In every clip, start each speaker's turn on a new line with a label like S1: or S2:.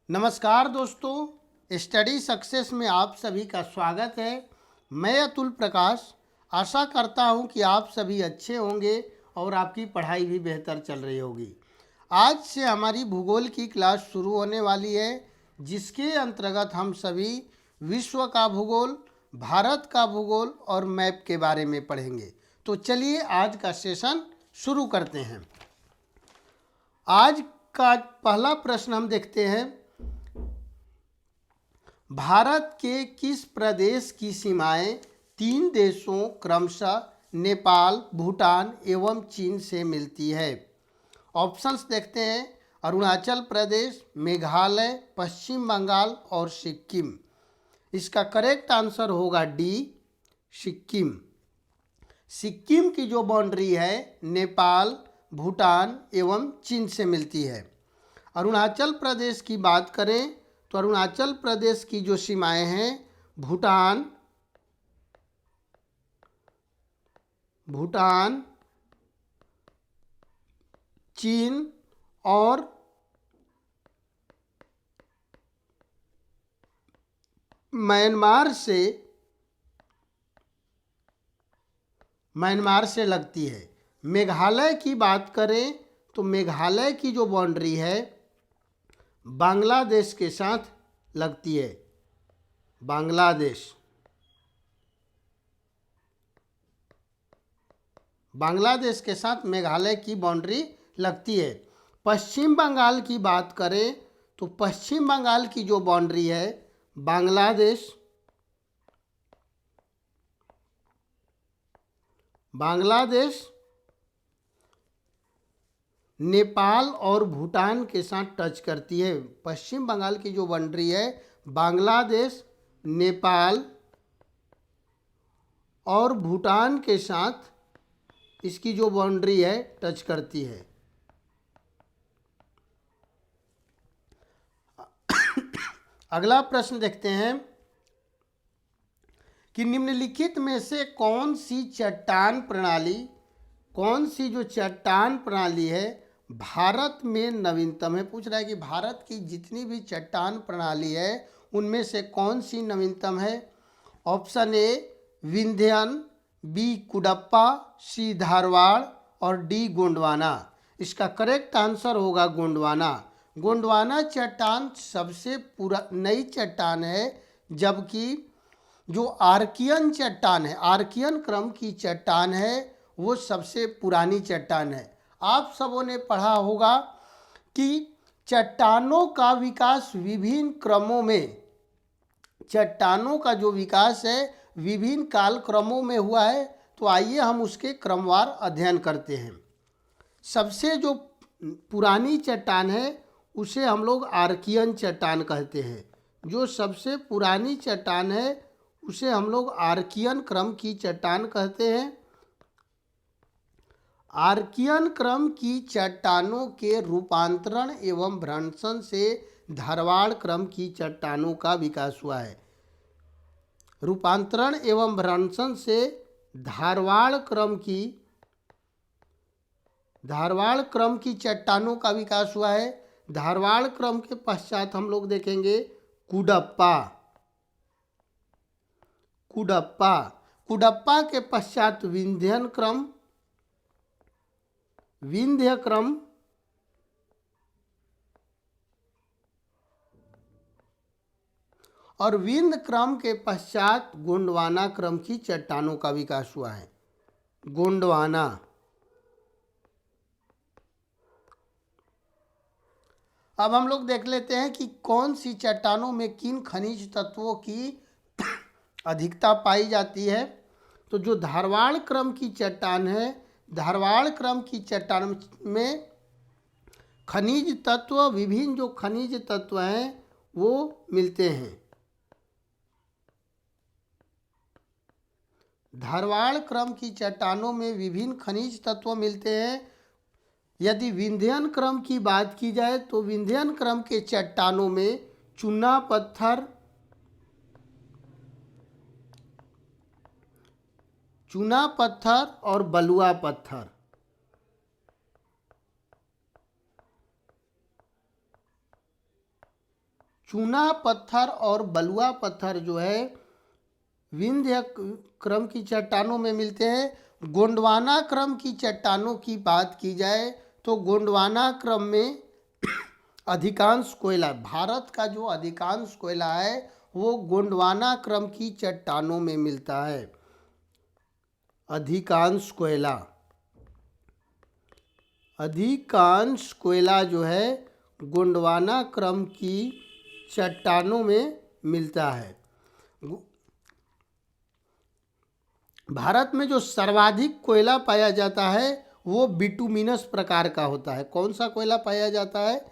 S1: नमस्कार दोस्तों, study success में आप सभी का स्वागत है। मैं अतुल प्रकाश आशा करता हूं कि आप सभी अच्छे होंगे और आपकी पढ़ाई भी बेहतर चल रही होगी। आज से हमारी भूगोल की क्लास शुरू होने वाली है, जिसके अंतर्गत हम सभी विश्व का भूगोल, भारत का भूगोल और मैप के बारे में पढ़ेंगे। तो चलिए आज का सेशन शुरू करते हैं। आज का पहला प्रश्न हम देखते हैं, भारत के किस प्रदेश की सीमाएं तीन देशों क्रमशः नेपाल, भूटान एवं चीन से मिलती है? ऑप्शंस देखते हैं, अरुणाचल प्रदेश, मेघालय, पश्चिम बंगाल और सिक्किम। इसका करेक्ट आंसर होगा डी, सिक्किम। सिक्किम की जो बाउंड्री है नेपाल, भूटान एवं चीन से मिलती है। अरुणाचल प्रदेश की बात करें तो अरुणाचल प्रदेश की जो सीमाएं हैं भूटान, चीन और म्यांमार से लगती है। मेघालय की बात करें तो मेघालय की जो बाउंड्री है बांग्लादेश के साथ लगती है। बांग्लादेश के साथ मेघालय की बाउंड्री लगती है। पश्चिम बंगाल की बात करें तो पश्चिम बंगाल की जो बाउंड्री है बांग्लादेश नेपाल और भूटान के साथ टच करती है। पश्चिम बंगाल की जो बाउंड्री है बांग्लादेश, नेपाल और भूटान के साथ इसकी जो बाउंड्री है टच करती है। अगला प्रश्न देखते हैं कि निम्नलिखित में से कौन सी जो चट्टान प्रणाली है भारत में नवीनतम है। पूछ रहा है कि भारत की जितनी भी चट्टान प्रणाली है उनमें से कौन सी नवीनतम है। Option A Vindhyan, B Cuddapah, C Dharwar और डी गोंडवाना। इसका करेक्ट आंसर होगा गोंडवाना। गोंडवाना चट्टान सबसे नई चट्टान है, जबकि जो आर्कियन चट्टान है, आर्कियन क्रम की चट्टान है, वो सबसे पुरानी चट्टान है। आप सबों ने पढ़ा होगा कि चट्टानों का विकास विभिन्न क्रमों में, चट्टानों का जो विकास है विभिन्न काल क्रमों में हुआ है। तो आइए हम उसके क्रमवार अध्ययन करते हैं। सबसे जो पुरानी चट्टान है उसे हम लोग आर्कियन चट्टान कहते हैं। जो सबसे पुरानी चट्टान है उसे हम लोग आर्कियन क्रम की चट्टान कहते हैं। आर्कियन क्रम की चट्टानों के रूपांतरण एवं भ्रंशन से धारवाड़ क्रम की चट्टानों का विकास हुआ है। रूपांतरण एवं भ्रंशन से धारवाड़ क्रम की चट्टानों का विकास हुआ है। धारवाड़ क्रम के पश्चात हम लोग देखेंगे कुडप्पा के पश्चात विंध्य क्रम और विंध्य क्रम के पश्चात गोंडवाना क्रम की चट्टानों का विकास हुआ है। गोंडवाना। अब हम लोग देख लेते हैं कि कौन सी चट्टानों में किन खनिज तत्वों की अधिकता पाई जाती है। तो जो धारवाड़ क्रम की चट्टान है, धारवाड़ क्रम की चट्टान में खनिज तत्व, विभिन्न जो खनिज तत्व हैं वो मिलते हैं। धारवाड़ क्रम की चट्टानों में विभिन्न खनिज तत्व मिलते हैं। यदि विंध्यन क्रम की बात की जाए तो विंध्यन क्रम के चट्टानों में चूना पत्थर और बलुआ पत्थर चूना पत्थर और बलुआ पत्थर जो है विंध्य क्रम की चट्टानों में मिलते हैं। गोंडवाना क्रम की चट्टानों की बात की जाए तो गोंडवाना क्रम में अधिकांश कोयला, भारत का जो अधिकांश कोयला है वो गोंडवाना क्रम की चट्टानों में मिलता है। अधिकांश कोयला जो है गोंडवाना क्रम की चट्टानों में मिलता है। भारत में जो सर्वाधिक कोयला पाया जाता है वो बिटुमिनस प्रकार का होता है। कौन सा कोयला पाया जाता है?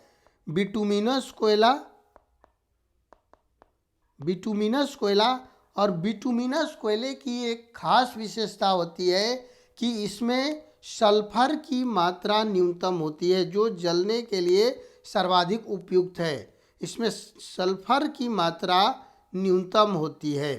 S1: बिटुमिनस कोयला। और बिटुमिनस कोयले की एक खास विशेषता होती है कि इसमें सल्फर की मात्रा न्यूनतम होती है, जो जलने के लिए सर्वाधिक उपयुक्त है। इसमें सल्फर की मात्रा न्यूनतम होती है।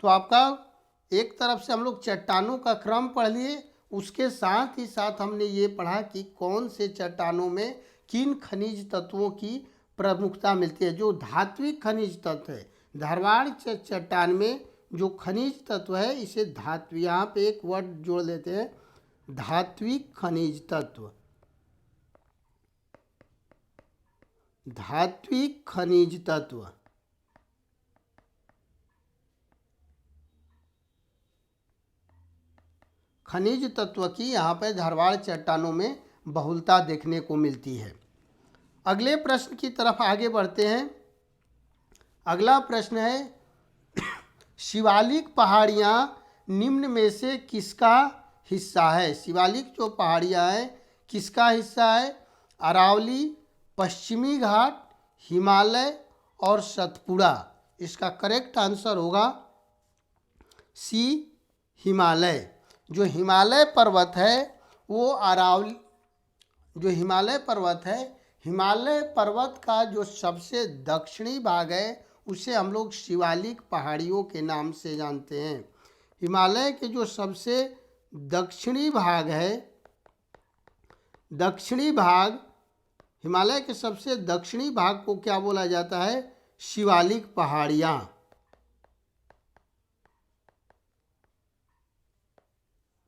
S1: तो आपका एक तरफ से हम लोग चट्टानों का क्रम पढ़ लिए, उसके साथ ही साथ हमने ये पढ़ा कि कौन से चट्टानों में किन खनिज तत्वों की प्रमुखता मिलती है। जो धात्विक खनिज तत्व है, धारवाड़ चट्टान में जो खनिज तत्व है इसे धात्व, यहाँ पे एक वर्ड जोड़ देते हैं, धात्विक खनिज तत्व। धात्विक खनिज तत्व खनिज तत्व की यहाँ पर धारवाड़ चट्टानों में बहुलता देखने को मिलती है। अगले प्रश्न की तरफ आगे बढ़ते हैं। अगला प्रश्न है, शिवालिक पहाड़ियाँ निम्न में से किसका हिस्सा है? शिवालिक जो पहाड़ियाँ हैं किसका हिस्सा है? अरावली, पश्चिमी घाट, हिमालय और सतपुड़ा। इसका करेक्ट आंसर होगा सी, हिमालय। जो हिमालय पर्वत है वो अरावली, जो हिमालय पर्वत है, हिमालय पर्वत का जो सबसे दक्षिणी भाग है उसे हम लोग शिवालिक पहाड़ियों के नाम से जानते हैं। हिमालय के जो सबसे दक्षिणी भाग है, हिमालय के सबसे दक्षिणी भाग को क्या बोला जाता है? शिवालिक पहाड़ियाँ।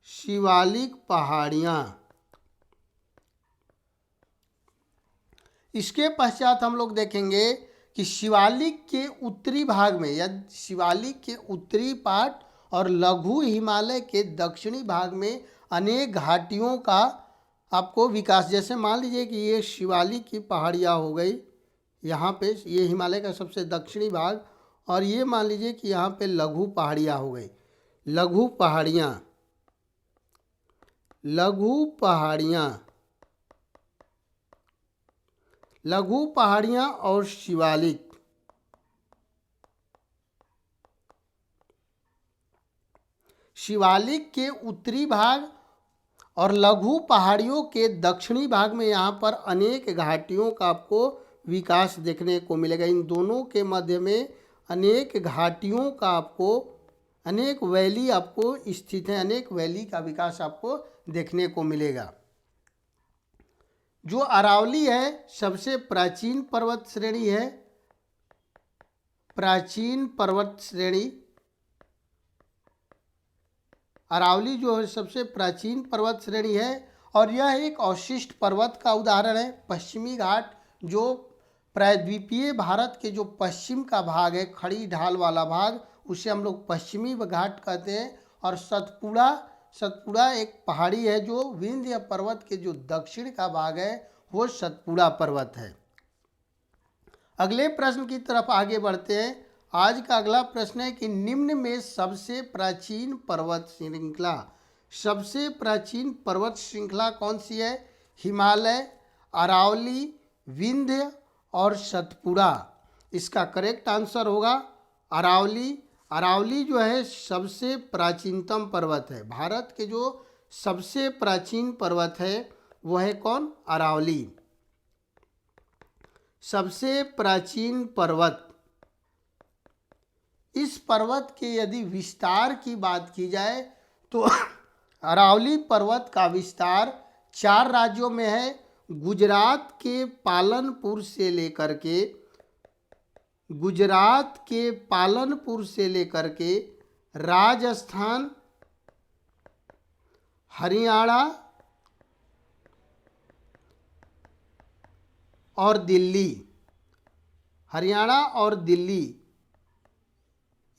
S1: शिवालिक पहाड़ियाँ। इसके पश्चात हम लोग देखेंगे कि शिवालिक के उत्तरी भाग में, या शिवालिक के उत्तरी पार्ट और लघु हिमालय के दक्षिणी भाग में अनेक घाटियों का आपको विकास, जैसे मान लीजिए कि ये शिवालिक की पहाड़ियाँ हो गई, यहाँ पे ये हिमालय का सबसे दक्षिणी भाग, और ये मान लीजिए कि यहाँ पे लघु पहाड़ियाँ हो गई। लघु पहाड़ियाँ और शिवालिक। शिवालिक के उत्तरी भाग और लघु पहाड़ियों के दक्षिणी भाग में यहाँ पर अनेक घाटियों का आपको विकास देखने को मिलेगा। इन दोनों के मध्य में अनेक घाटियों का आपको, अनेक वैली आपको स्थित है, अनेक वैली का विकास आपको देखने को मिलेगा। जो अरावली है सबसे प्राचीन पर्वत श्रेणी है, प्राचीन पर्वत श्रेणी। अरावली जो है सबसे प्राचीन पर्वत श्रेणी है और यह एक अवशिष्ट पर्वत का उदाहरण है। पश्चिमी घाट जो प्रायद्वीपीय भारत के जो पश्चिम का भाग है, खड़ी ढाल वाला भाग, उसे हम लोग पश्चिमी घाट कहते हैं। और सतपुड़ा एक पहाड़ी है जो विंध्य पर्वत के जो दक्षिण का भाग है वो सतपुड़ा पर्वत है। अगले प्रश्न की तरफ आगे बढ़ते हैं। आज का अगला प्रश्न है कि निम्न में सबसे प्राचीन पर्वत श्रृंखला, सबसे प्राचीन पर्वत श्रृंखला कौन सी है? हिमालय, अरावली, विंध्य और सतपुड़ा। इसका करेक्ट आंसर होगा अरावली। अरावली जो है सबसे प्राचीनतम पर्वत है। भारत के जो सबसे प्राचीन पर्वत है वो है कौन? अरावली। सबसे प्राचीन पर्वत। इस पर्वत के यदि विस्तार की बात की जाए तो अरावली पर्वत का विस्तार 4 राज्यों में है। गुजरात के पालनपुर से लेकर के राजस्थान, हरियाणा और दिल्ली,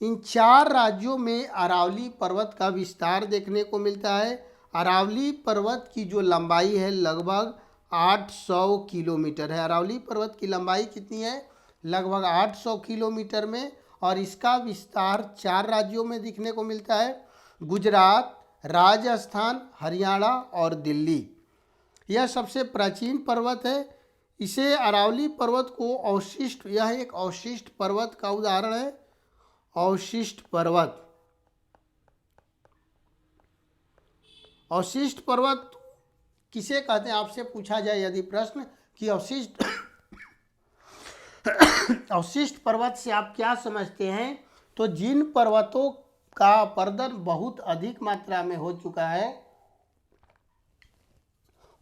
S1: इन 4 राज्यों में अरावली पर्वत का विस्तार देखने को मिलता है। अरावली पर्वत की जो लंबाई है लगभग 800 किलोमीटर है। अरावली पर्वत की लंबाई कितनी है? लगभग 800 किलोमीटर में, और इसका विस्तार 4 राज्यों में दिखने को मिलता है, गुजरात, राजस्थान, हरियाणा और दिल्ली। यह सबसे प्राचीन पर्वत है। इसे अरावली पर्वत को अवशिष्ट, यह एक अवशिष्ट पर्वत का उदाहरण है। अवशिष्ट पर्वत किसे कहते हैं? आपसे पूछा जाए यदि प्रश्न कि अवशिष्ट पर्वत से आप क्या समझते हैं, तो जिन पर्वतों का अपर्दन बहुत अधिक मात्रा में हो चुका है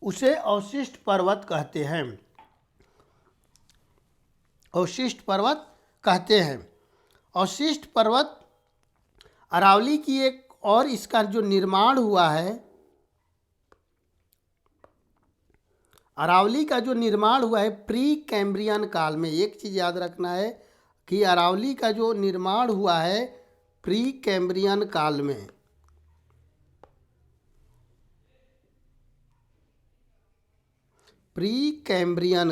S1: उसे अवशिष्ट पर्वत कहते हैं। अवशिष्ट पर्वत अरावली की एक, और इसका जो निर्माण हुआ है, अरावली का जो निर्माण हुआ है प्री कैम्ब्रियन काल में। एक चीज़ याद रखना है कि अरावली का जो निर्माण हुआ है प्री कैम्ब्रियन काल में। प्री कैम्ब्रियन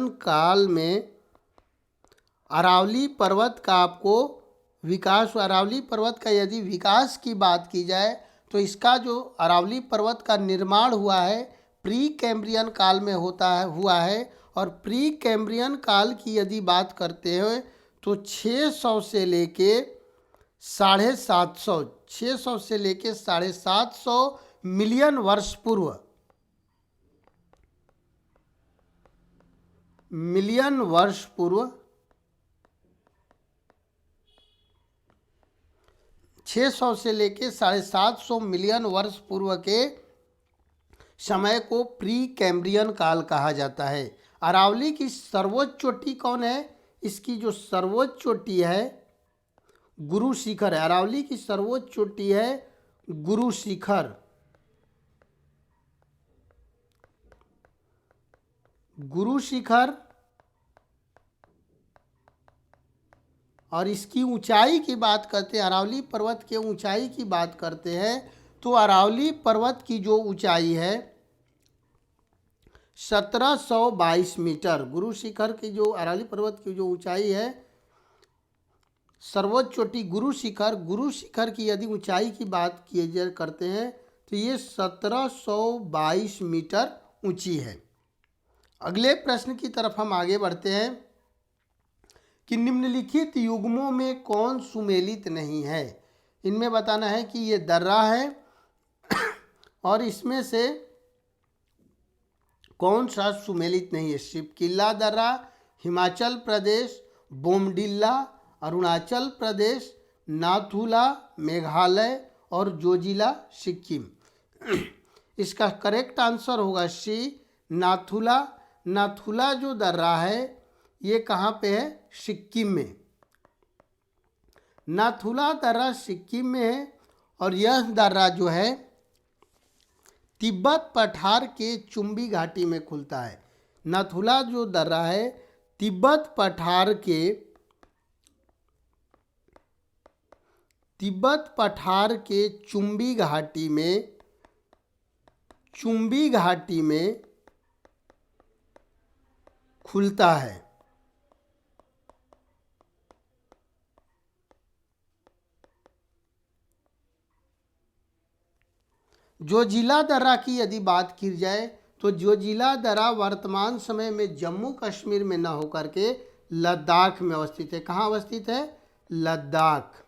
S1: काल में अरावली पर्वत का आपको विकास, अरावली पर्वत का यदि विकास की बात की जाए तो इसका जो अरावली पर्वत का निर्माण हुआ है प्री कैम्ब्रियन काल में हुआ है। और प्री कैम्ब्रियन काल की यदि बात करते हैं तो 600 से लेके 750 मिलियन वर्ष पूर्व, 600 से लेके 750 मिलियन वर्ष पूर्व के समय को प्री कैम्ब्रियन काल कहा जाता है। अरावली की सर्वोच्च चोटी कौन है? इसकी जो सर्वोच्च चोटी है गुरु शिखर है। अरावली की सर्वोच्च चोटी है गुरु शिखर, और इसकी ऊंचाई की बात करते हैं, अरावली पर्वत के ऊंचाई की बात करते हैं तो अरावली पर्वत की जो ऊंचाई है 1722 मीटर। गुरु शिखर की जो अरावली पर्वत की जो ऊंचाई है, सर्वोच्च चोटी गुरु शिखर की यदि ऊंचाई की बात करते हैं तो ये 1722 मीटर ऊंची है। अगले प्रश्न की तरफ हम आगे बढ़ते हैं कि निम्नलिखित युग्मों में कौन सुमेलित नहीं है। इनमें बताना है कि ये दर्रा है और इसमें से कौन सा सुमेलित नहीं है। शिवकिला दर्रा, हिमाचल प्रदेश, बोमडिल्ला अरुणाचल प्रदेश, नाथुला मेघालय और जोजिला सिक्किम। इसका करेक्ट आंसर होगा सी, नाथुला। नाथुला जो दर्रा है ये कहाँ पे है? सिक्किम में। नाथुला दर्रा सिक्किम में है, और यह दर्रा जो है तिब्बत पठार के चुम्बी घाटी में खुलता है। नाथुला जो दर्रा है तिब्बत पठार के चुम्बी घाटी में खुलता है। जोजिला दर्रा की यदि बात की जाए तो जोजिला दर्रा वर्तमान समय में जम्मू कश्मीर में न होकर के लद्दाख में अवस्थित है। कहाँ अवस्थित है? लद्दाख।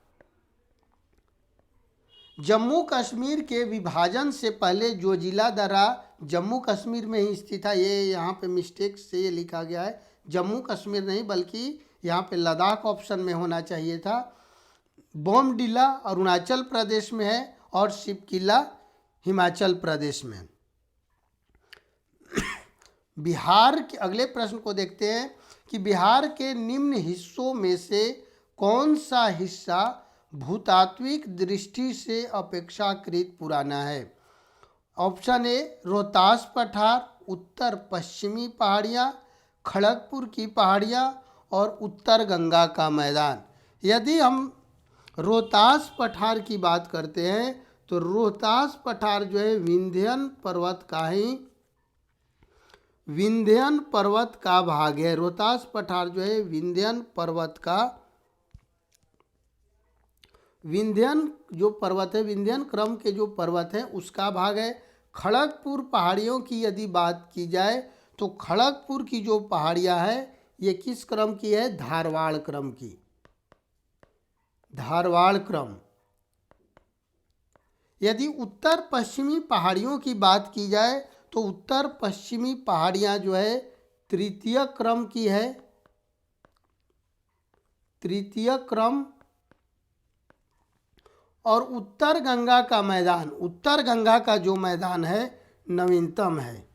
S1: जम्मू कश्मीर के विभाजन से पहले जोजिला दर्रा जम्मू कश्मीर में ही स्थित था। ये यहाँ पे मिस्टेक से ये लिखा गया है, जम्मू कश्मीर नहीं बल्कि यहाँ पे लद्दाख ऑप्शन में होना चाहिए था। बोमडिला अरुणाचल प्रदेश में है और शिवकिला हिमाचल प्रदेश में। बिहार के अगले प्रश्न को देखते हैं कि बिहार के निम्न हिस्सों में से कौन सा हिस्सा भूतात्विक दृष्टि से अपेक्षाकृत पुराना है। ऑप्शन ए रोहतास पठार, उत्तर पश्चिमी पहाड़ियाँ, खड़गपुर की पहाड़ियाँ और उत्तर गंगा का मैदान। यदि हम रोहतास पठार की बात करते हैं तो रोहतास पठार जो है विंध्यन पर्वत का भाग है। रोहतास पठार जो है विंध्यन जो पर्वत है, विंध्यन क्रम के जो पर्वत है उसका भाग है। खड़गपुर पहाड़ियों की यदि बात की जाए तो खड़गपुर की जो पहाड़ियाँ है ये किस क्रम की है, धारवाड़ क्रम की, धारवाड़ क्रम। यदि उत्तर पश्चिमी पहाड़ियों की बात की जाए तो उत्तर पश्चिमी पहाड़ियाँ जो है तृतीय क्रम की है, तृतीय क्रम। और उत्तर गंगा का मैदान, उत्तर गंगा का जो मैदान है नवीनतम है।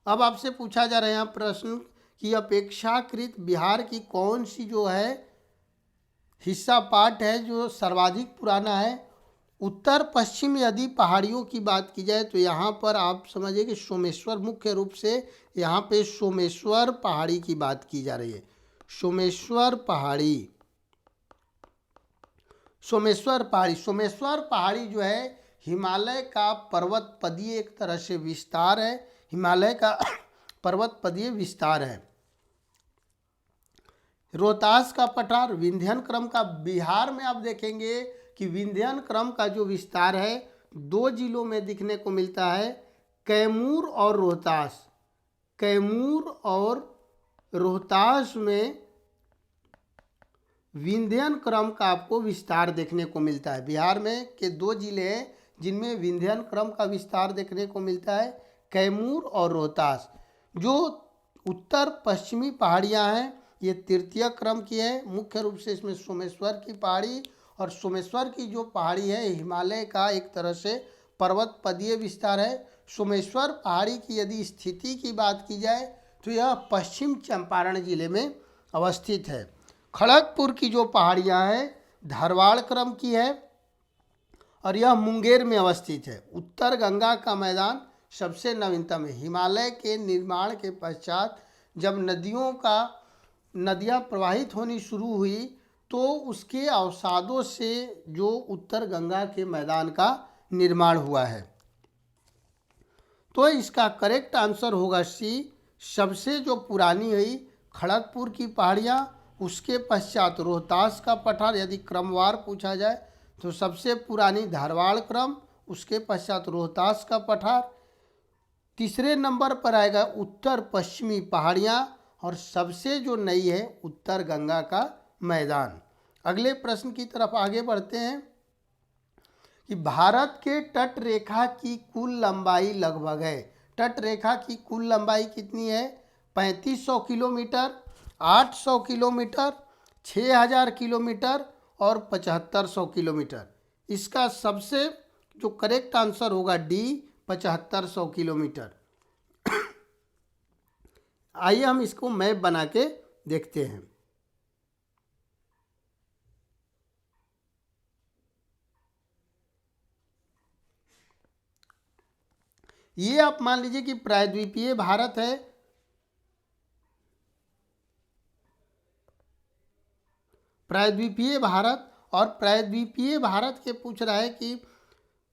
S1: अब आपसे पूछा जा रहा है प्रश्न कि अपेक्षाकृत बिहार की कौन सी जो है हिस्सा पार्ट है जो सर्वाधिक पुराना है। उत्तर पश्चिम यदि पहाड़ियों की बात की जाए तो यहाँ पर आप समझिए कि सोमेश्वर, मुख्य रूप से यहाँ पे सोमेश्वर पहाड़ी की बात की जा रही है। सोमेश्वर पहाड़ी सोमेश्वर पहाड़ी जो है हिमालय का पर्वतपदीय एक तरह से विस्तार है, हिमालय का पर्वतपदीय विस्तार है। रोहतास का पठार विंध्यन क्रम का, बिहार में आप देखेंगे कि विंध्यन क्रम का जो विस्तार है 2 जिलों में दिखने को मिलता है, कैमूर और रोहतास। कैमूर और रोहतास में विंध्यन क्रम का आपको विस्तार देखने को मिलता है। बिहार में के 2 जिले हैं जिनमें विंध्यन क्रम का विस्तार देखने को मिलता है, कैमूर और रोहतास। जो उत्तर पश्चिमी पहाड़ियाँ हैं ये तृतीय क्रम की है, मुख्य रूप से इसमें सोमेश्वर की पहाड़ी, और सोमेश्वर की जो पहाड़ी है हिमालय का एक तरह से पर्वतपदीय विस्तार है। सोमेश्वर पहाड़ी की यदि स्थिति की बात की जाए तो यह पश्चिम चंपारण जिले में अवस्थित है। खड़गपुर की जो पहाड़ियाँ हैं धारवाड़ क्रम की है और यह मुंगेर में अवस्थित है। उत्तर गंगा का मैदान सबसे नवीनतम है। हिमालय के निर्माण के पश्चात जब नदियाँ प्रवाहित होनी शुरू हुई तो उसके अवसादों से जो उत्तर गंगा के मैदान का निर्माण हुआ है। तो इसका करेक्ट आंसर होगा सी, सबसे जो पुरानी हुई खड़गपुर की पहाड़ियाँ, उसके पश्चात रोहतास का पठार। यदि क्रमवार पूछा जाए तो सबसे पुरानी धारवाड़ क्रम, उसके पश्चात रोहतास का पठार, तीसरे नंबर पर आएगा उत्तर पश्चिमी पहाड़ियाँ और सबसे जो नई है उत्तर गंगा का मैदान। अगले प्रश्न की तरफ आगे बढ़ते हैं कि भारत के तट रेखा की कुल लंबाई लगभग है। तट रेखा की कुल लंबाई कितनी है? 3500 किलोमीटर, 800 किलोमीटर, 6000 किलोमीटर और 7500 किलोमीटर। इसका सबसे जो करेक्ट आंसर होगा डी, 7500 किलोमीटर। आइए हम इसको मैप बना के देखते हैं। ये आप मान लीजिए कि प्रायद्वीपीय भारत है। प्रायद्वीपीय भारत, और प्रायद्वीपीय भारत के पूछ रहा है कि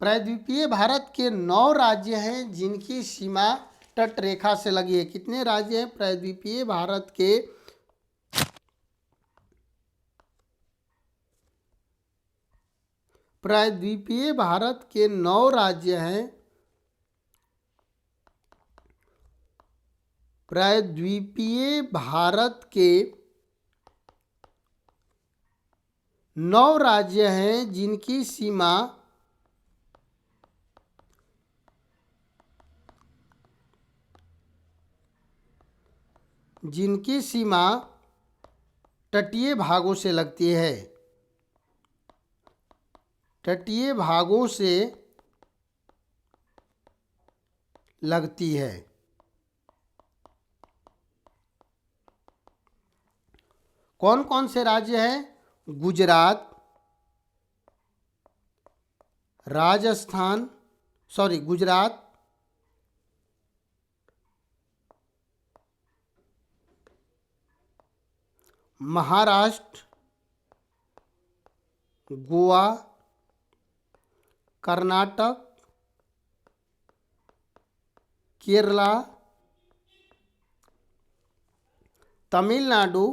S1: प्रायद्वीपीय भारत के 9 राज्य हैं जिनकी सीमा तट रेखा से लगी है। कितने राज्य हैं प्रायद्वीपीय भारत के? प्रायद्वीपीय भारत के 9 राज्य हैं। प्रायद्वीपीय भारत के 9 राज्य हैं जिनकी सीमा तटीय भागों से लगती है। तटीय भागों से लगती है। कौन कौन से राज्य हैं? गुजरात, गुजरात, महाराष्ट्र, गोवा, कर्नाटक, केरला, तमिलनाडु,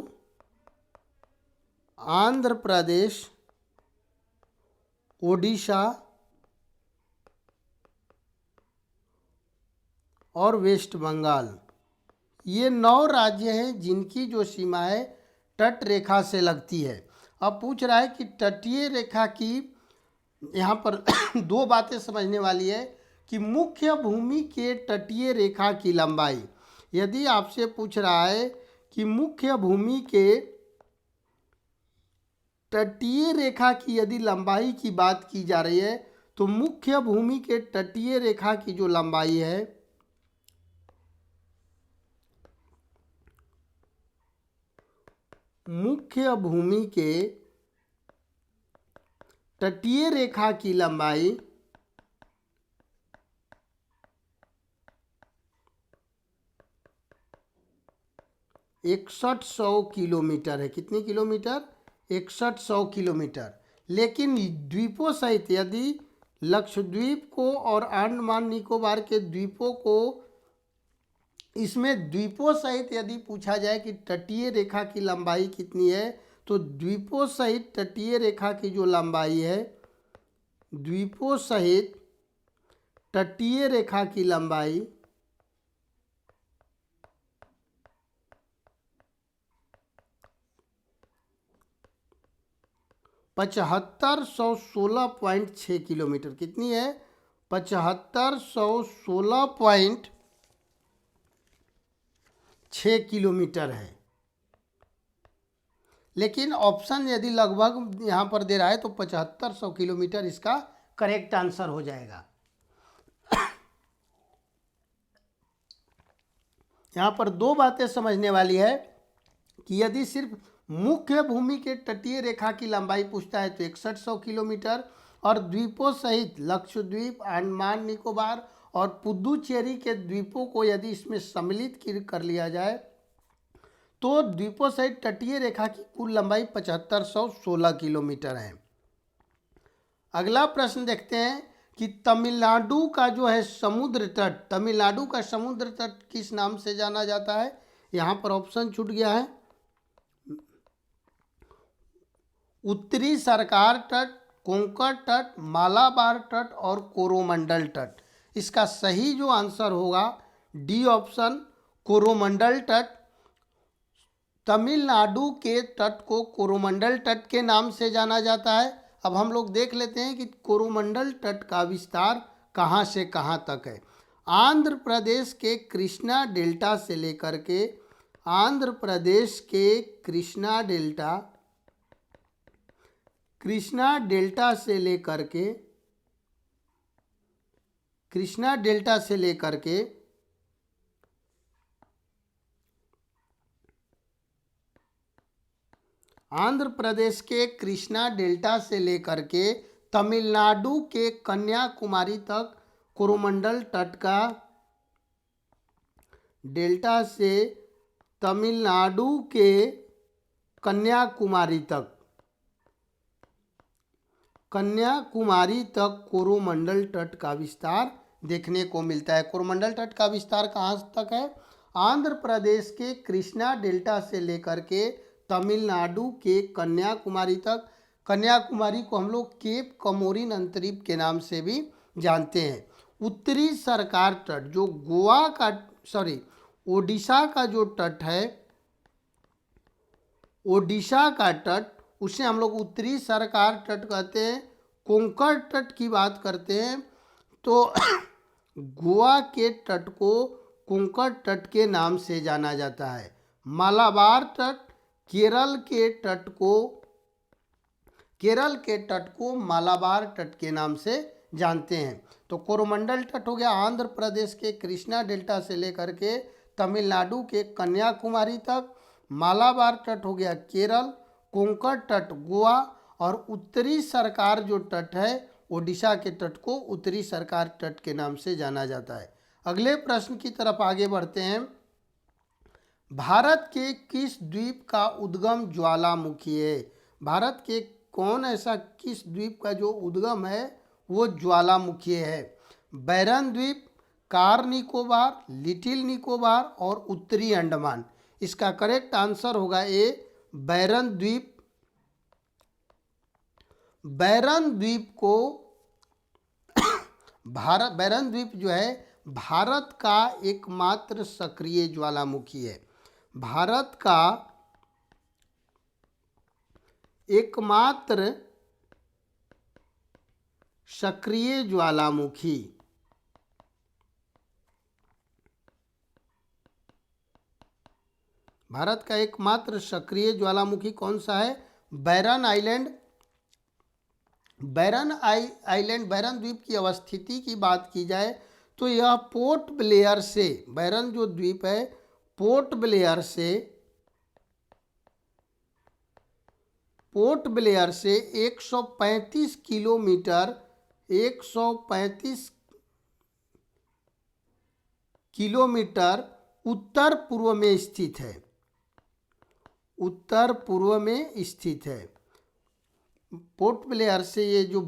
S1: आंध्र प्रदेश, ओडिशा और वेस्ट बंगाल। ये 9 राज्य हैं जिनकी जो सीमाएं तट रेखा से लगती है। अब पूछ रहा है कि तटीय रेखा की यहाँ पर दो बातें समझने वाली है कि मुख्य भूमि के तटीय रेखा की लंबाई। यदि आपसे पूछ रहा है कि मुख्य भूमि के तटीय रेखा की यदि लंबाई की बात की जा रही है तो मुख्य भूमि के तटीय रेखा की जो लंबाई है मुख्य भूमि के तटीय रेखा की लंबाई 6100 किलोमीटर है। कितनी किलोमीटर? 6100 किलोमीटर। लेकिन द्वीपों सहित यदि लक्षद्वीप को और अंडमान निकोबार के द्वीपों को इसमें द्वीपों सहित यदि पूछा जाए कि तटीय रेखा की लंबाई कितनी है तो द्वीपों सहित तटीय रेखा की जो लंबाई है, द्वीपों सहित तटीय रेखा की लंबाई 7516.6 किलोमीटर। कितनी है? 7516.6 किलोमीटर है। लेकिन ऑप्शन यदि लगभग यहाँ पर दे रहा है तो 7500 किलोमीटर इसका करेक्ट आंसर हो जाएगा। यहाँ पर दो बातें समझने वाली है कि यदि सिर्फ मुख्य भूमि के तटीय रेखा की लंबाई पूछता है तो 6100 किलोमीटर और द्वीपों सहित लक्षद्वीप, अंडमान निकोबार और पुदुचेरी के द्वीपों को यदि इसमें सम्मिलित कर लिया जाए तो द्वीपों सहित तटीय रेखा की कुल लंबाई 7516 किलोमीटर है। अगला प्रश्न देखते हैं कि तमिलनाडु का जो है समुद्र तट, तमिलनाडु का समुद्र तट किस नाम से जाना जाता है? यहाँ पर ऑप्शन छूट गया है। उत्तरी सरकार तट, कोंकण तट, मालाबार तट और कोरोमंडल तट। इसका सही जो आंसर होगा डी ऑप्शन, कोरोमंडल तट। तमिलनाडु के तट को कोरोमंडल तट के नाम से जाना जाता है। अब हम लोग देख लेते हैं कि कोरोमंडल तट का विस्तार कहाँ से कहाँ तक है। आंध्र प्रदेश के कृष्णा डेल्टा से लेकर के आंध्र प्रदेश के कृष्णा डेल्टा से लेकर के आंध्र प्रदेश के कृष्णा डेल्टा से लेकर के तमिलनाडु के कन्याकुमारी तक कोरोमंडल तट का डेल्टा से तमिलनाडु के कन्याकुमारी तक कोरोमंडल तट का विस्तार देखने को मिलता है। कोरोमंडल तट का विस्तार कहाँ तक है? आंध्र प्रदेश के कृष्णा डेल्टा से लेकर के तमिलनाडु के कन्याकुमारी तक। कन्याकुमारी को हम लोग केप कमोरिन अंतरीप के नाम से भी जानते हैं। उत्तरी सरकार तट जो ओडिशा का जो तट है, ओडिशा का तट उसे हम लोग उत्तरी सरकार तट कहते हैं। कोंकण तट की बात करते हैं तो गोवा के तट को कोंकण तट के नाम से जाना जाता है। मालाबार तट केरल के तट को मालाबार तट के नाम से जानते हैं। तो कोरोमंडल तट हो गया आंध्र प्रदेश के कृष्णा डेल्टा से लेकर के तमिलनाडु के कन्याकुमारी तक। मालाबार तट हो गया केरल, कोंकण तट गोवा, और उत्तरी सरकार जो तट है ओडिशा के तट को उत्तरी सरकार तट के नाम से जाना जाता है। अगले प्रश्न की तरफ आगे बढ़ते हैं। भारत के किस द्वीप का उद्गम ज्वालामुखी है? भारत के कौन ऐसा किस द्वीप का जो उद्गम है वो ज्वालामुखी है? बैरन द्वीप, कार निकोबार, लिटिल निकोबार और उत्तरी अंडमान। इसका करेक्ट आंसर होगा ए बैरन द्वीप। बैरन द्वीप को बैरन द्वीप जो है भारत का एकमात्र सक्रिय ज्वालामुखी है। भारत का एकमात्र सक्रिय ज्वालामुखी। भारत का एकमात्र सक्रिय ज्वालामुखी कौन सा है? बैरन आइलैंड। बैरन द्वीप की अवस्थिति की बात की जाए तो यह पोर्ट ब्लेयर से, बैरन जो द्वीप है पोर्ट ब्लेयर से 135 किलोमीटर उत्तर पूर्व में स्थित है। उत्तर पूर्व में स्थित है। पोर्ट ब्लेयर से ये जो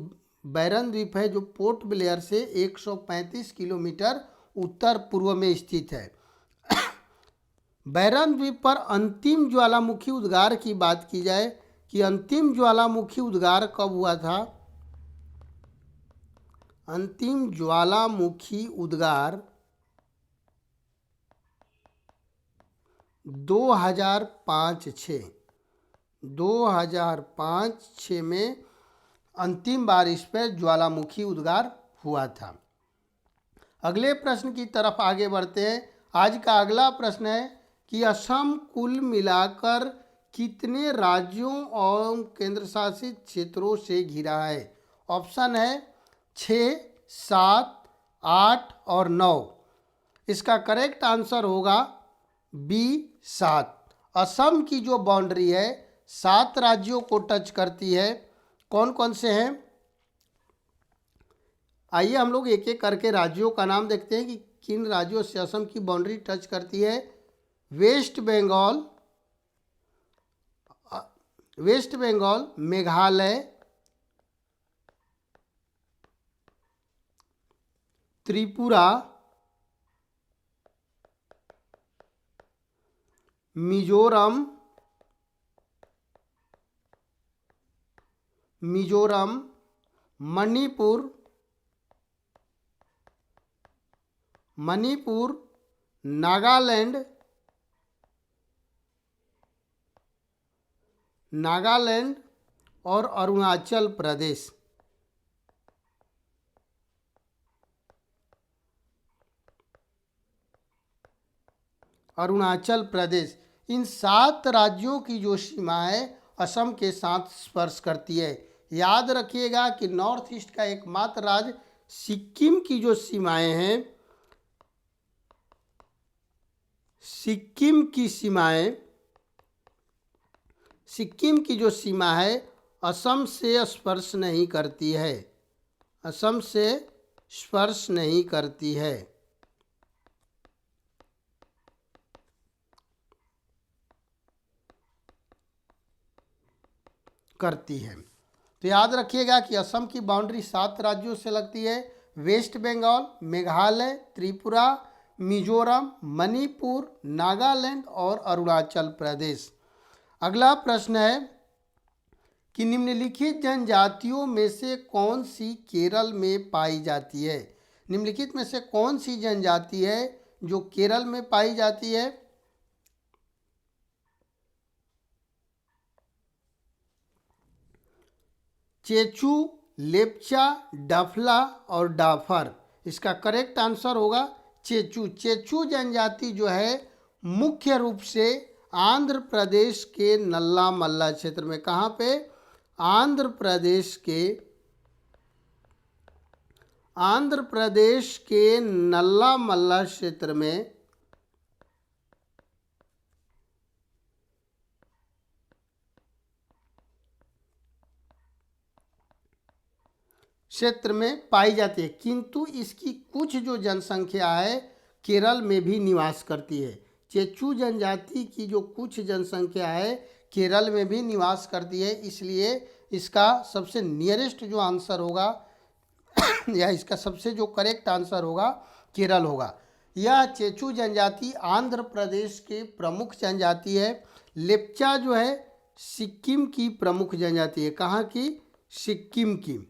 S1: बैरन द्वीप है जो पोर्ट ब्लेयर से 135 किलोमीटर उत्तर पूर्व में स्थित है। बैरन द्वीप पर अंतिम ज्वालामुखी उद्गार की बात की जाए कि अंतिम ज्वालामुखी उद्गार कब हुआ था? अंतिम ज्वालामुखी उद्गार 2005-06 में अंतिम बार इस पर ज्वालामुखी उद्गार हुआ था। अगले प्रश्न की तरफ आगे बढ़ते हैं। आज का अगला प्रश्न है कि असम कुल मिलाकर कितने राज्यों और केंद्र शासित क्षेत्रों से घिरा है? ऑप्शन है 6, 7, 8 और 9। इसका करेक्ट आंसर होगा बी 7। असम की जो बाउंड्री है 7 राज्यों को टच करती है। कौन कौन से हैं? आइए हम लोग एक एक करके राज्यों का नाम देखते हैं कि किन राज्यों से असम की बाउंड्री टच करती है। वेस्ट बंगाल, मेघालय, त्रिपुरा, मिजोरम, मणिपुर, नागालैंड और अरुणाचल प्रदेश। इन 7 राज्यों की जो सीमा है असम के साथ स्पर्श करती है। याद रखिएगा कि नॉर्थ ईस्ट का एकमात्र राज्य सिक्किम की जो सीमाएं हैं, सिक्किम की जो सीमा है असम से स्पर्श नहीं करती है। असम से स्पर्श नहीं करती है। तो याद रखिएगा कि असम की बाउंड्री 7 राज्यों से लगती है। वेस्ट बंगाल, मेघालय, त्रिपुरा, मिजोरम, मणिपुर, नागालैंड और अरुणाचल प्रदेश। अगला प्रश्न है कि निम्नलिखित जनजातियों में से कौन सी केरल में पाई जाती है? निम्नलिखित में से कौन सी जनजाति है जो केरल में पाई जाती है? चेचू, लेप्चा, डफला और डाफर। इसका करेक्ट आंसर होगा चेचू। चेचू जनजाति जो है मुख्य रूप से आंध्र प्रदेश के नल्ला मल्ला क्षेत्र में, कहाँ पे? आंध्र प्रदेश के नल्ला मल्ला क्षेत्र में पाई जाती है, किंतु इसकी कुछ जो जनसंख्या है केरल में भी निवास करती है। चेचू जनजाति की जो कुछ जनसंख्या है केरल में भी निवास करती है, इसलिए इसका सबसे नियरेस्ट जो आंसर होगा या इसका सबसे जो करेक्ट आंसर होगा केरल होगा। यह चेचू जनजाति आंध्र प्रदेश के प्रमुख जनजाति है। लेप्चा जो है सिक्किम की प्रमुख जनजाति है। कहाँ की? सिक्किम की।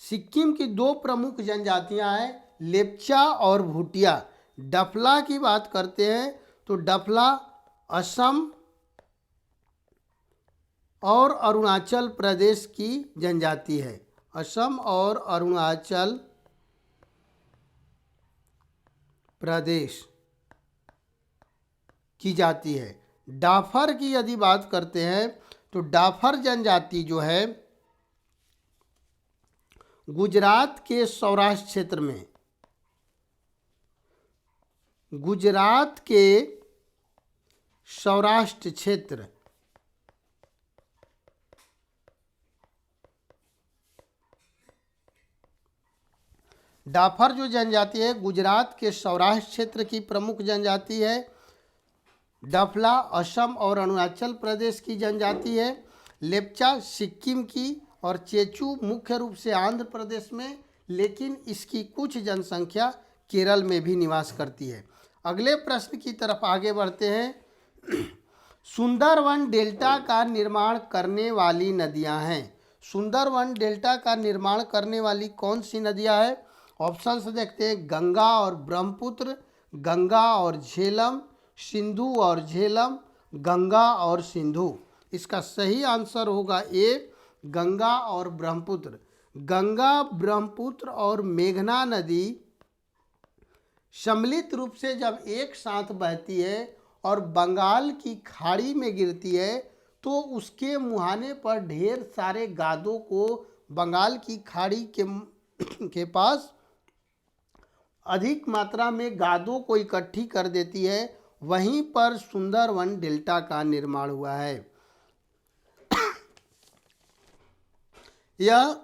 S1: सिक्किम की दो प्रमुख जनजातियां हैं, लेप्चा और भूटिया। डफला की बात करते हैं तो डफला असम और अरुणाचल प्रदेश की जनजाति है। असम और अरुणाचल प्रदेश की जाति है। डाफर की यदि बात करते हैं तो डाफर जनजाति जो है गुजरात के सौराष्ट्र क्षेत्र में, गुजरात के सौराष्ट्र क्षेत्र डाफर जो जनजाति है गुजरात के सौराष्ट्र क्षेत्र की प्रमुख जनजाति है। डफला असम और अरुणाचल प्रदेश की जनजाति है। लेप्चा सिक्किम की और चेचू मुख्य रूप से आंध्र प्रदेश में, लेकिन इसकी कुछ जनसंख्या केरल में भी निवास करती है। अगले प्रश्न की तरफ आगे बढ़ते हैं। सुंदरवन डेल्टा का निर्माण करने वाली नदियां हैं। सुंदरवन डेल्टा का निर्माण करने वाली कौन सी नदियां हैं? ऑप्शंस देखते हैं। गंगा और ब्रह्मपुत्र, गंगा और झेलम, सिंधु और झेलम, गंगा और सिंधु। इसका सही आंसर होगा ए, गंगा और ब्रह्मपुत्र। गंगा, ब्रह्मपुत्र और मेघना नदी सम्मिलित रूप से जब एक साथ बहती है और बंगाल की खाड़ी में गिरती है तो उसके मुहाने पर ढेर सारे गादों को बंगाल की खाड़ी के पास अधिक मात्रा में गादों को इकट्ठी कर देती है। वहीं पर सुंदरवन डेल्टा का निर्माण हुआ है। यह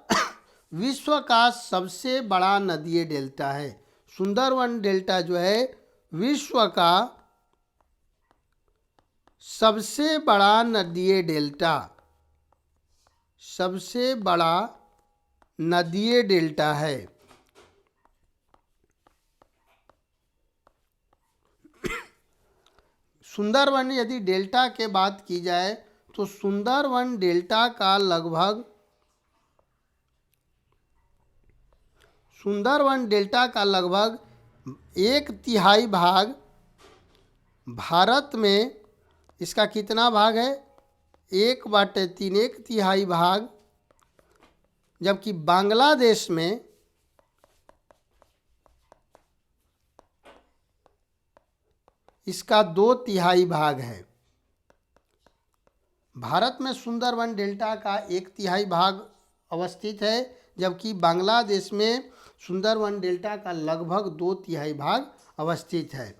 S1: विश्व का सबसे बड़ा नदीय डेल्टा है। सुंदरवन डेल्टा जो है विश्व का सबसे बड़ा नदीय डेल्टा, सबसे बड़ा नदीय डेल्टा है। सुंदरवन यदि डेल्टा के बात की जाए तो सुंदरवन डेल्टा का लगभग 1/3 भाग भारत में, इसका कितना भाग है? 1/3, 1/3 भाग, जबकि बांग्लादेश में इसका 2/3 भाग है। भारत में सुंदरवन डेल्टा का 1/3 भाग अवस्थित है, जबकि बांग्लादेश में सुंदरवन डेल्टा का लगभग 2/3 भाग अवस्थित है।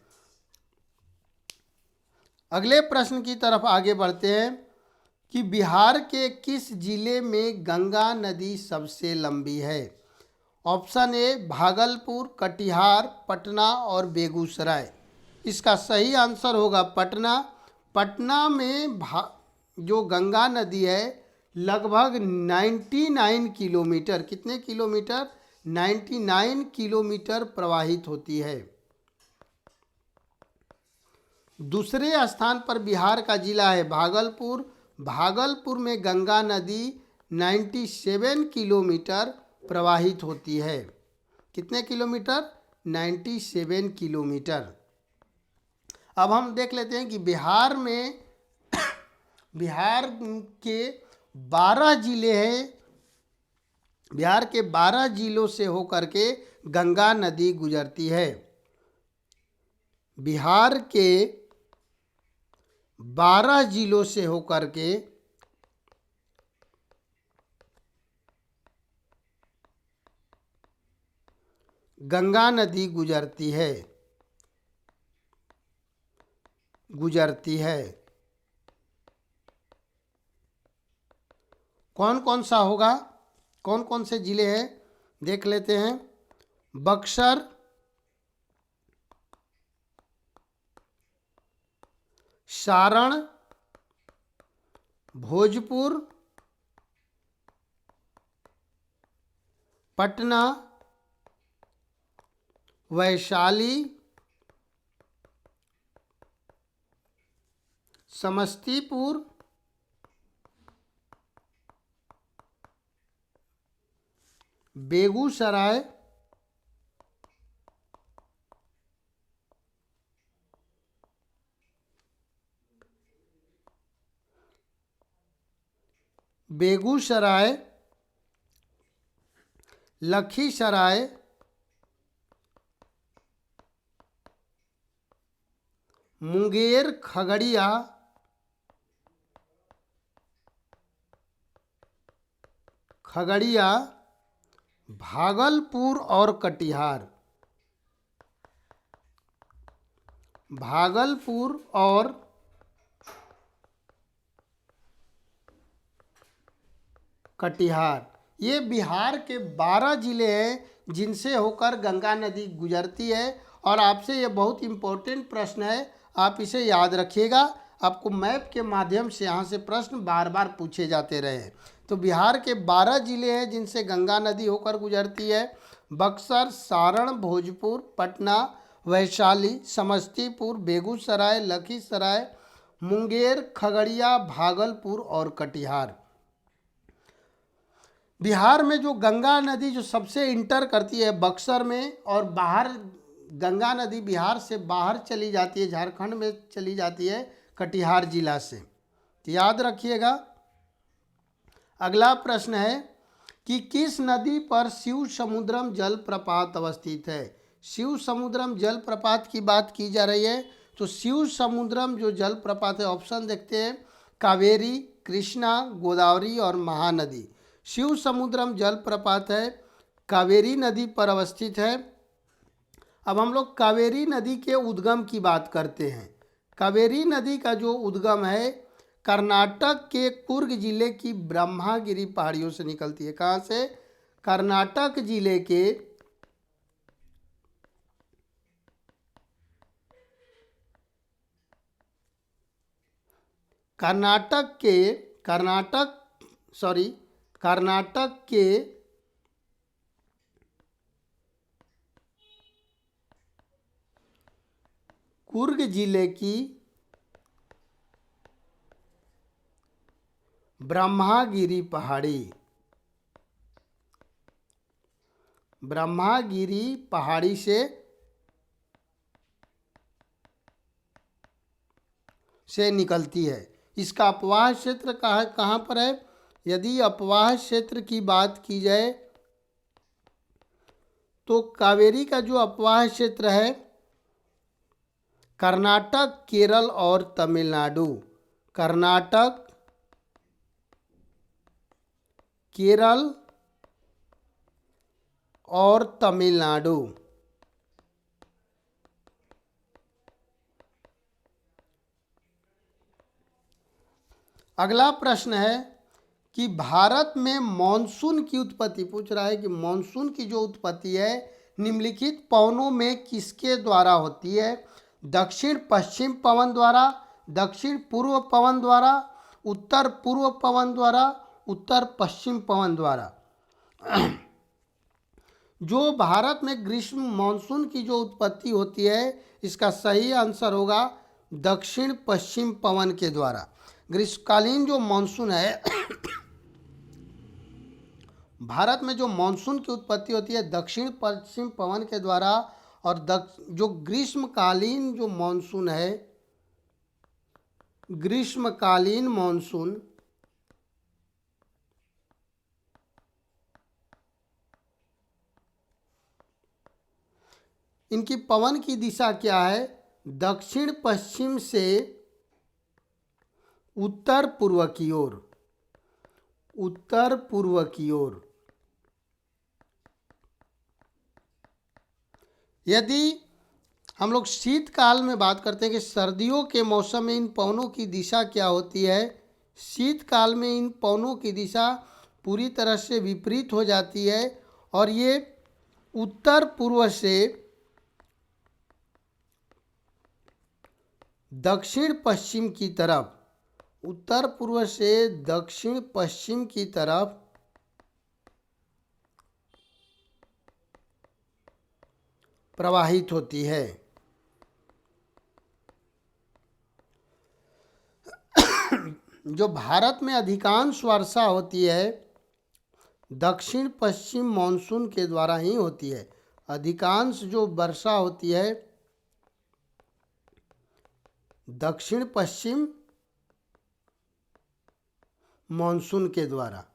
S1: अगले प्रश्न की तरफ आगे बढ़ते हैं कि बिहार के किस जिले में गंगा नदी सबसे लंबी है? ऑप्शन ए भागलपुर, कटिहार, पटना और बेगूसराय। इसका सही आंसर होगा पटना। पटना में जो गंगा नदी है लगभग 99 किलोमीटर, कितने किलोमीटर? 99 किलोमीटर प्रवाहित होती है। दूसरे स्थान पर बिहार का जिला है भागलपुर। भागलपुर में गंगा नदी 97 किलोमीटर प्रवाहित होती है। कितने किलोमीटर? 97 किलोमीटर। अब हम देख लेते हैं कि बिहार के 12 जिले हैं, बिहार के 12 जिलों से होकर के गंगा नदी गुजरती है। बिहार के 12 जिलों से होकर के गंगा नदी गुजरती है। कौन कौन सा होगा, कौन कौन से जिले हैं देख लेते हैं। बक्सर, सारण, भोजपुर, पटना, वैशाली, समस्तीपुर, बेगूसराय, लखीसराय, मुंगेर, खगड़िया, भागलपुर और कटिहार। ये बिहार के 12 जिले हैं जिनसे होकर गंगा नदी गुजरती है। और आपसे ये बहुत इम्पोर्टेंट प्रश्न है, आप इसे याद रखिएगा। आपको मैप के माध्यम से यहाँ से प्रश्न बार बार पूछे जाते रहे हैं। तो बिहार के 12 जिले हैं जिनसे गंगा नदी होकर गुजरती है। बक्सर, सारण, भोजपुर, पटना, वैशाली, समस्तीपुर, बेगूसराय, लखीसराय, मुंगेर, खगड़िया, भागलपुर और कटिहार। बिहार में जो गंगा नदी जो सबसे इंटर करती है बक्सर में, और बाहर गंगा नदी बिहार से बाहर चली जाती है, झारखंड में चली जाती है कटिहार जिला से। तो याद रखिएगा। अगला प्रश्न है कि किस नदी पर शिव समुद्रम जलप्रपात अवस्थित है। शिव समुद्रम जलप्रपात की बात की जा रही है। तो शिव समुद्रम जो जलप्रपात है, ऑप्शन देखते हैं, कावेरी, कृष्णा, गोदावरी और महानदी। शिव समुद्रम जलप्रपात है, कावेरी नदी पर अवस्थित है। अब हम लोग कावेरी नदी के उद्गम की बात करते हैं। कावेरी नदी का जो उद्गम है कर्नाटक के कुर्ग जिले की ब्रह्मागिरी पहाड़ियों से निकलती है। कहाँ से? कर्नाटक जिले के कर्नाटक के कुर्ग जिले की ब्रह्मागिरी पहाड़ी से निकलती है। इसका अपवाह क्षेत्र कहाँ पर है? यदि अपवाह क्षेत्र की बात की जाए तो कावेरी का जो अपवाह क्षेत्र है कर्नाटक, केरल और तमिलनाडु। कर्नाटक, केरल और तमिलनाडु। अगला प्रश्न है कि भारत में मॉनसून की उत्पत्ति, पूछ रहा है कि मॉनसून की जो उत्पत्ति है निम्नलिखित पवनों में किसके द्वारा होती है? दक्षिण पश्चिम पवन द्वारा, दक्षिण पूर्व पवन द्वारा, उत्तर पूर्व पवन द्वारा, उत्तर पश्चिम पवन द्वारा। जो भारत में ग्रीष्म मॉनसून की जो उत्पत्ति होती है इसका सही आंसर होगा दक्षिण पश्चिम पवन के द्वारा। ग्रीष्मकालीन जो मॉनसून है भारत में जो मॉनसून की उत्पत्ति होती है दक्षिण पश्चिम पवन के द्वारा। और जो ग्रीष्मकालीन जो मॉनसून है, ग्रीष्मकालीन मॉनसून इनकी पवन की दिशा क्या है? दक्षिण पश्चिम से उत्तर पूर्व की ओर, उत्तर पूर्व की ओर। यदि हम लोग शीतकाल में बात करते हैं कि सर्दियों के मौसम में इन पवनों की दिशा क्या होती है, शीतकाल में इन पवनों की दिशा पूरी तरह से विपरीत हो जाती है और ये उत्तर पूर्व से दक्षिण पश्चिम की तरफ, उत्तर पूर्व से दक्षिण पश्चिम की तरफ प्रवाहित होती है। जो भारत में अधिकांश वर्षा होती है दक्षिण पश्चिम मॉनसून के द्वारा ही होती है। अधिकांश जो वर्षा होती है दक्षिण पश्चिम मॉनसून के द्वारा।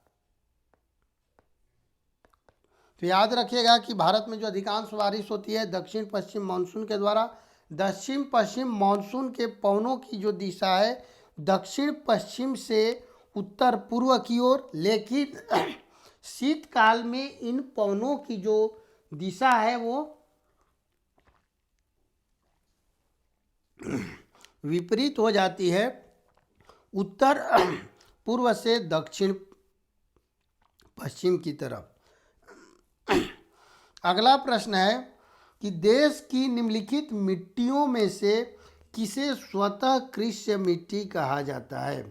S1: तो याद रखिएगा कि भारत में जो अधिकांश बारिश होती है दक्षिण पश्चिम मॉनसून के द्वारा। दक्षिण पश्चिम मॉनसून के पवनों की जो दिशा है दक्षिण पश्चिम से उत्तर पूर्व की ओर, लेकिन शीतकाल में इन पवनों की जो दिशा है वो विपरीत हो जाती है, उत्तर पूर्व से दक्षिण पश्चिम की तरफ। अगला प्रश्न है कि देश की निम्नलिखित मिट्टियों में से किसे स्वतः कृष्य मिट्टी कहा जाता है?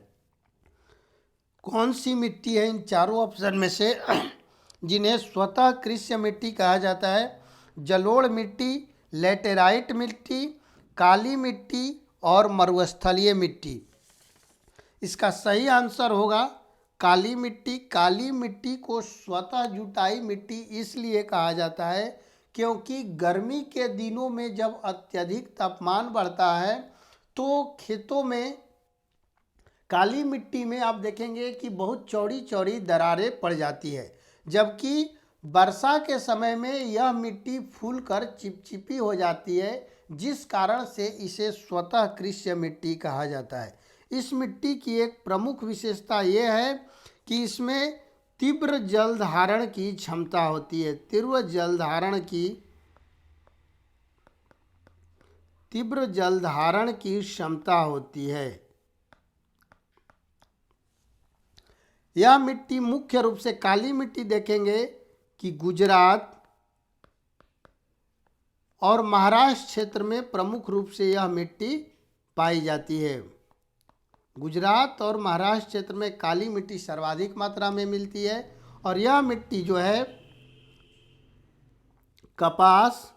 S1: कौन सी मिट्टी है इन चारों ऑप्शन में से जिन्हें स्वतः कृष्य मिट्टी कहा जाता है? जलोढ़ मिट्टी, लेटेराइट मिट्टी, काली मिट्टी और मरुस्थलीय मिट्टी। इसका सही आंसर होगा काली मिट्टी। काली मिट्टी को स्वतः जुटाई मिट्टी इसलिए कहा जाता है क्योंकि गर्मी के दिनों में जब अत्यधिक तापमान बढ़ता है तो खेतों में काली मिट्टी में आप देखेंगे कि बहुत चौड़ी चौड़ी दरारें पड़ जाती है, जबकि वर्षा के समय में यह मिट्टी फूलकर चिपचिपी हो जाती है, जिस कारण से इसे स्वतः कृष्य मिट्टी कहा जाता है। इस मिट्टी की एक प्रमुख विशेषता यह है कि इसमें तीव्र जल धारण की क्षमता होती है। तीव्र जल धारण की क्षमता होती है। यह मिट्टी मुख्य रूप से काली मिट्टी देखेंगे कि गुजरात और महाराष्ट्र क्षेत्र में प्रमुख रूप से यह मिट्टी पाई जाती है। गुजरात और महाराष्ट्र क्षेत्र में काली मिट्टी सर्वाधिक मात्रा में मिलती है और यह मिट्टी जो है कपास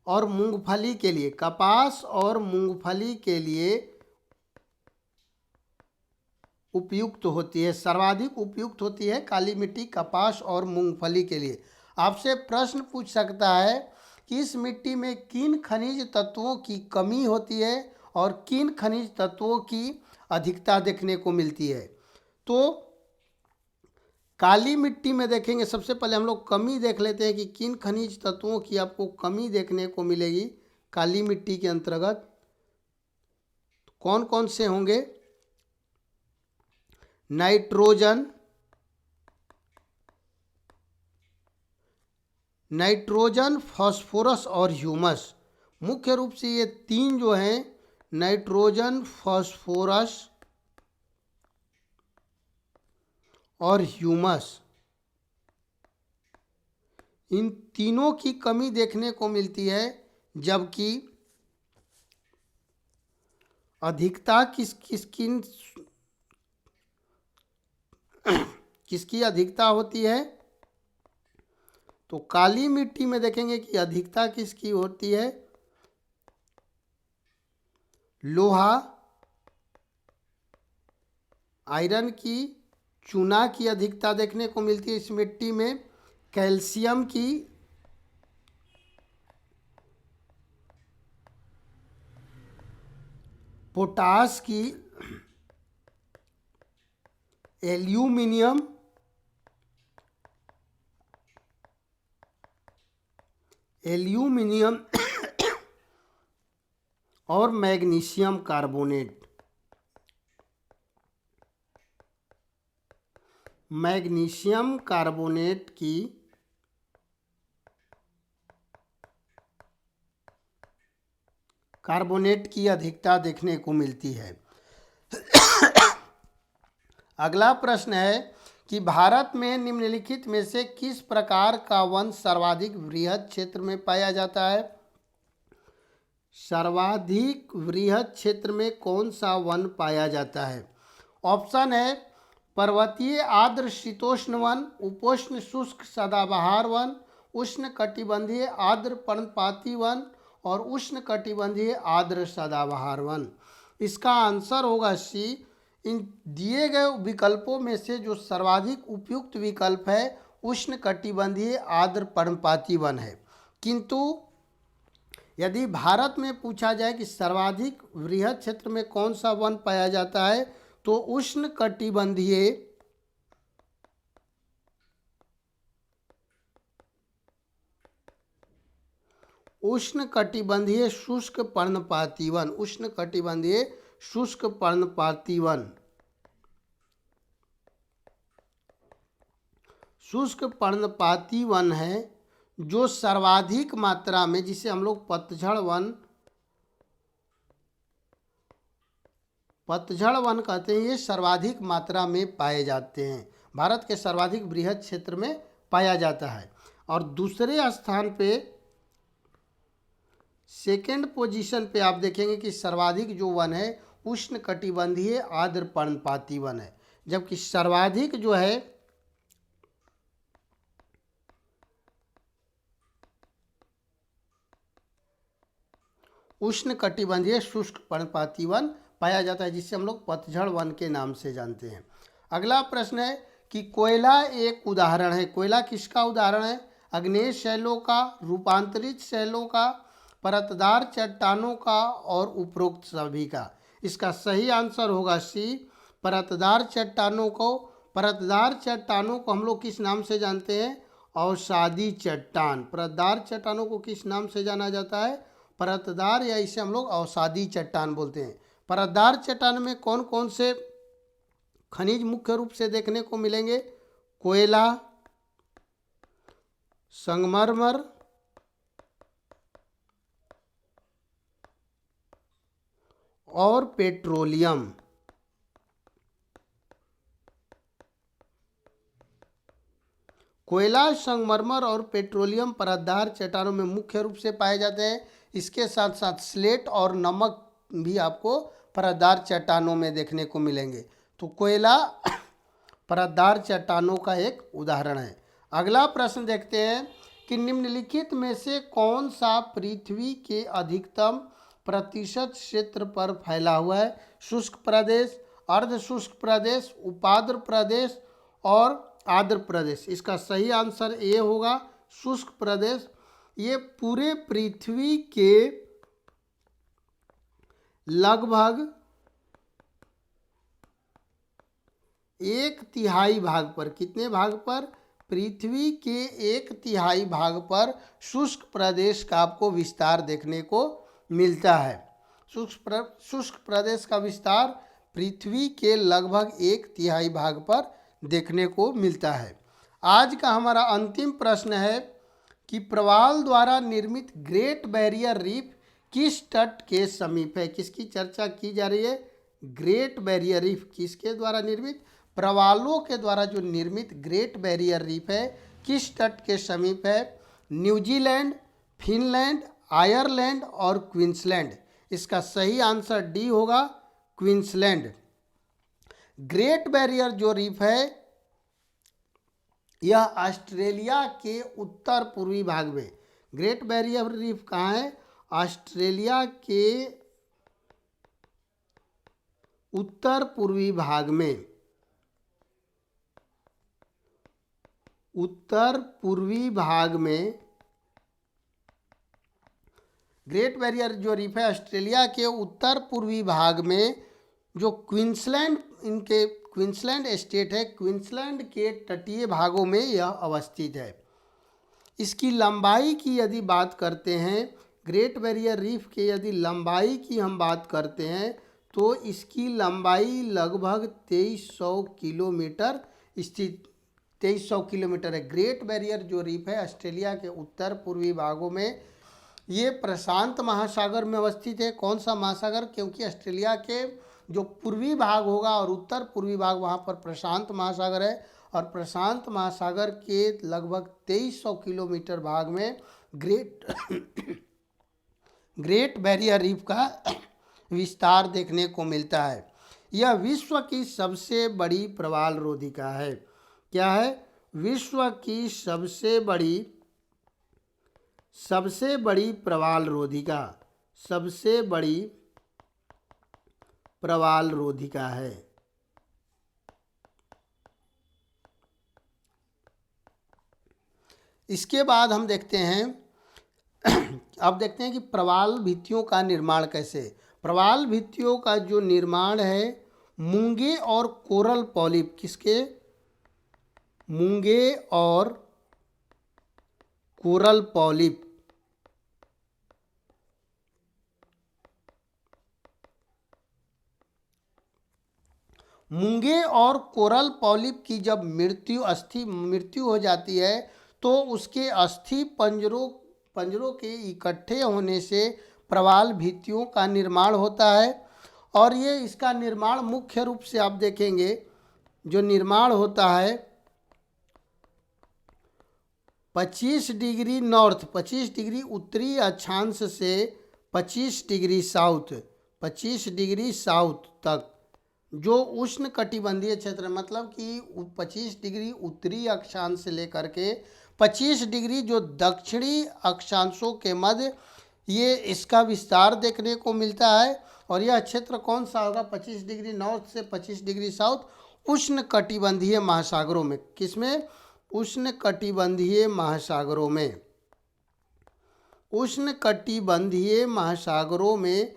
S1: और मूंगफली के लिए उपयुक्त होती है, सर्वाधिक उपयुक्त होती है काली मिट्टी कपास और मूंगफली के लिए। आपसे प्रश्न पूछ सकता है कि इस मिट्टी में किन खनिज तत्वों की कमी होती है और किन खनिज तत्वों की अधिकता देखने को मिलती है। तो काली मिट्टी में देखेंगे, सबसे पहले हम लोग कमी देख लेते हैं कि किन खनिज तत्वों की आपको कमी देखने को मिलेगी काली मिट्टी के अंतर्गत। कौन कौन से होंगे? नाइट्रोजन, फास्फोरस और ह्यूमस। मुख्य रूप से ये तीन जो हैं नाइट्रोजन, फास्फोरस और ह्यूमस, इन तीनों की कमी देखने को मिलती है, जबकि अधिकता किसकी अधिकता होती है? तो काली मिट्टी में देखेंगे कि अधिकता किसकी होती है? लोहा, आयरन की, चूना की अधिकता देखने को मिलती है इस मिट्टी में, कैल्शियम की, पोटास की, एल्यूमिनियम और मैग्नीशियम कार्बोनेट। मैग्नीशियम कार्बोनेट की अधिकता देखने को मिलती है। अगला प्रश्न है कि भारत में निम्नलिखित में से किस प्रकार का वन सर्वाधिक वृहद क्षेत्र में पाया जाता है? सर्वाधिक वृहद क्षेत्र में कौन सा वन पाया जाता है? ऑप्शन है पर्वतीय आर्द्र शीतोष्ण वन, उपोष्ण शुष्क सदाबहार वन, उष्ण कटिबंधीय आर्द्र पर्णपाती वन और उष्ण कटिबंधीय आर्द्र सदाबहार वन। इसका आंसर होगा सी। इन दिए गए विकल्पों में से जो सर्वाधिक उपयुक्त विकल्प है उष्ण कटिबंधीय आर्द्र पर्णपाती वन है। किंतु यदि भारत में पूछा जाए कि सर्वाधिक वृहद क्षेत्र में कौन सा वन पाया जाता है तो उष्ण कटिबंधीय शुष्क पर्णपाती वन, उष्ण कटिबंधीय शुष्क पर्णपाती वन, शुष्क पर्णपाती वन है जो सर्वाधिक मात्रा में, जिसे हम लोग पतझड़ वन कहते हैं, ये सर्वाधिक मात्रा में पाए जाते हैं। भारत के सर्वाधिक वृहद क्षेत्र में पाया जाता है। और दूसरे स्थान पे, सेकेंड पोजीशन पे आप देखेंगे कि सर्वाधिक जो वन है उष्ण कटिबंधीय आर्द्र पर्णपाती वन है, जबकि सर्वाधिक जो है उष्ण कटिबंधीय शुष्क पर्णपाती वन पाया जाता है, जिसे हम लोग पतझड़ वन के नाम से जानते हैं। अगला प्रश्न है कि कोयला एक उदाहरण है। कोयला किसका उदाहरण है? अग्नेय शैलों का, रूपांतरित शैलों का, परतदार चट्टानों का और उपरोक्त सभी का। इसका सही आंसर होगा सी, परतदार चट्टानों को। परतदार चट्टानों को हम लोग किस नाम से जानते हैं? अवसादी चट्टान। परतदार चट्टानों को किस नाम से जाना जाता है? परतदार, या इसे हम लोग अवसादी चट्टान बोलते हैं। परतदार चट्टान में कौन कौन से खनिज मुख्य रूप से देखने को मिलेंगे? कोयला, संगमरमर और पेट्रोलियम। कोयला, संगमरमर और पेट्रोलियम परतदार चट्टानों में मुख्य रूप से पाए जाते हैं। इसके साथ साथ स्लेट और नमक भी आपको परतदार चट्टानों में देखने को मिलेंगे। तो कोयला परतदार चट्टानों का एक उदाहरण है। अगला प्रश्न देखते हैं कि निम्नलिखित में से कौन सा पृथ्वी के अधिकतम प्रतिशत क्षेत्र पर फैला हुआ है? शुष्क प्रदेश, अर्ध शुष्क प्रदेश, उपाद्र प्रदेश और आर्द्र प्रदेश। इसका सही आंसर ए होगा, शुष्क प्रदेश। ये पूरे पृथ्वी के लगभग 1/3 भाग पर, कितने भाग पर? पृथ्वी के 1/3 भाग पर शुष्क प्रदेश का आपको विस्तार देखने को मिलता है। शुष्क प्रदेश का विस्तार पृथ्वी के लगभग 1/3 भाग पर देखने को मिलता है। आज का हमारा अंतिम प्रश्न है कि प्रवाल द्वारा निर्मित ग्रेट बैरियर रीफ किस तट के समीप है? किसकी चर्चा की जा रही है? ग्रेट बैरियर रीफ किसके द्वारा निर्मित? प्रवालों के द्वारा जो निर्मित ग्रेट बैरियर रीफ है किस तट के समीप है? न्यूजीलैंड, फिनलैंड, आयरलैंड और क्वींसलैंड। इसका सही आंसर डी होगा, क्वींसलैंड। ग्रेट बैरियर जो रीफ है यह ऑस्ट्रेलिया के उत्तर पूर्वी भाग में, ग्रेट बैरियर रीफ कहाँ है? ऑस्ट्रेलिया के उत्तर पूर्वी भाग में, उत्तर पूर्वी भाग में ग्रेट बैरियर जो रीफ है ऑस्ट्रेलिया के उत्तर पूर्वी भाग में, जो क्वींसलैंड, इनके क्वींसलैंड स्टेट है, क्वींसलैंड के तटीय भागों में यह अवस्थित है। इसकी लंबाई की यदि बात करते हैं, ग्रेट बैरियर रीफ के यदि लंबाई की हम बात करते हैं तो इसकी लंबाई लगभग 2300 किलोमीटर स्थित 2300 किलोमीटर है। ग्रेट बैरियर जो रीफ है ऑस्ट्रेलिया के उत्तर पूर्वी भागों में, ये प्रशांत महासागर में अवस्थित है। कौन सा महासागर? क्योंकि ऑस्ट्रेलिया के जो पूर्वी भाग होगा और उत्तर पूर्वी भाग, वहाँ पर प्रशांत महासागर है और प्रशांत महासागर के लगभग 2300 किलोमीटर भाग में ग्रेट बैरियर रीफ का विस्तार देखने को मिलता है। यह विश्व की सबसे बड़ी प्रवाल रोधिका है। क्या है? विश्व की सबसे बड़ी प्रवाल रोधिका, सबसे बड़ी प्रवाल रोधिका है। इसके बाद हम देखते हैं अब देखते हैं कि प्रवाल भित्तियों का निर्माण कैसे। प्रवाल भित्तियों का जो निर्माण है मूंगे और कोरल पॉलिप, किसके? मूंगे और कोरल पॉलिप, मूंगे और कोरल पॉलिप की जब मृत्यु हो जाती है तो उसके अस्थि पंजरों के इकट्ठे होने से प्रवाल भित्तियों का निर्माण होता है। और ये इसका निर्माण मुख्य रूप से आप देखेंगे जो निर्माण होता है 25 डिग्री नॉर्थ, 25 डिग्री उत्तरी अक्षांश से 25 डिग्री साउथ तक जो उष्ण कटिबंधीय क्षेत्र, मतलब कि 25 डिग्री उत्तरी अक्षांश से लेकर के 25 डिग्री जो दक्षिणी अक्षांशों के मध्य, ये इसका विस्तार देखने को मिलता है। और यह क्षेत्र कौन सा होगा? 25 डिग्री नॉर्थ से 25 डिग्री साउथ उष्ण कटिबंधीय महासागरों में। किसमें? उष्ण कटिबंधीय महासागरों में। उष्ण कटिबंधीय महासागरों में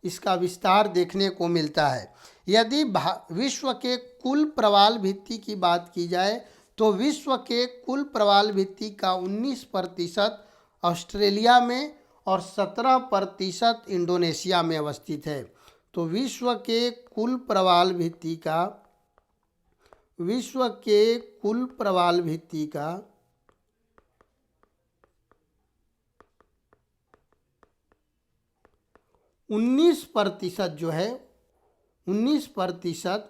S1: इसका विस्तार देखने को मिलता है। यदि विश्व के कुल प्रवाल भित्ति की बात की जाए तो विश्व के कुल प्रवाल भित्ति का 19% ऑस्ट्रेलिया में और 17% इंडोनेशिया में अवस्थित है। तो विश्व के कुल प्रवाल भित्ति का 19% जो है 19%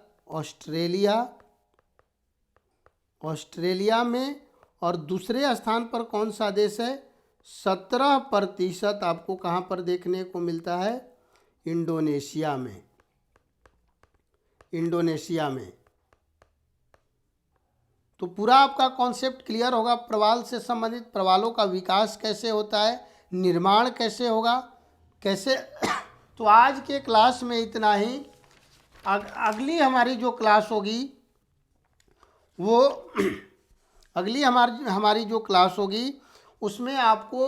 S1: ऑस्ट्रेलिया में, और दूसरे स्थान पर कौन सा देश है? 17% आपको कहाँ पर देखने को मिलता है? इंडोनेशिया में। तो पूरा आपका कॉन्सेप्ट क्लियर होगा। प्रवाल से संबंधित प्रवालों का विकास कैसे होता है, निर्माण कैसे होगा, कैसे तो आज के क्लास में इतना ही। अगली हमारी जो क्लास होगी वो हमारी जो क्लास होगी उसमें आपको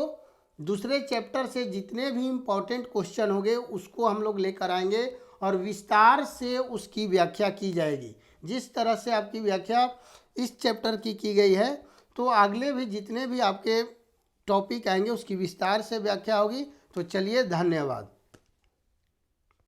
S1: दूसरे चैप्टर से जितने भी इम्पोर्टेंट क्वेश्चन होंगे उसको हम लोग लेकर आएंगे और विस्तार से उसकी व्याख्या की जाएगी। जिस तरह से आपकी व्याख्या इस चैप्टर की गई है तो अगले भी जितने भी आपके टॉपिक आएंगे उसकी विस्तार से व्याख्या होगी। तो चलिए, धन्यवाद।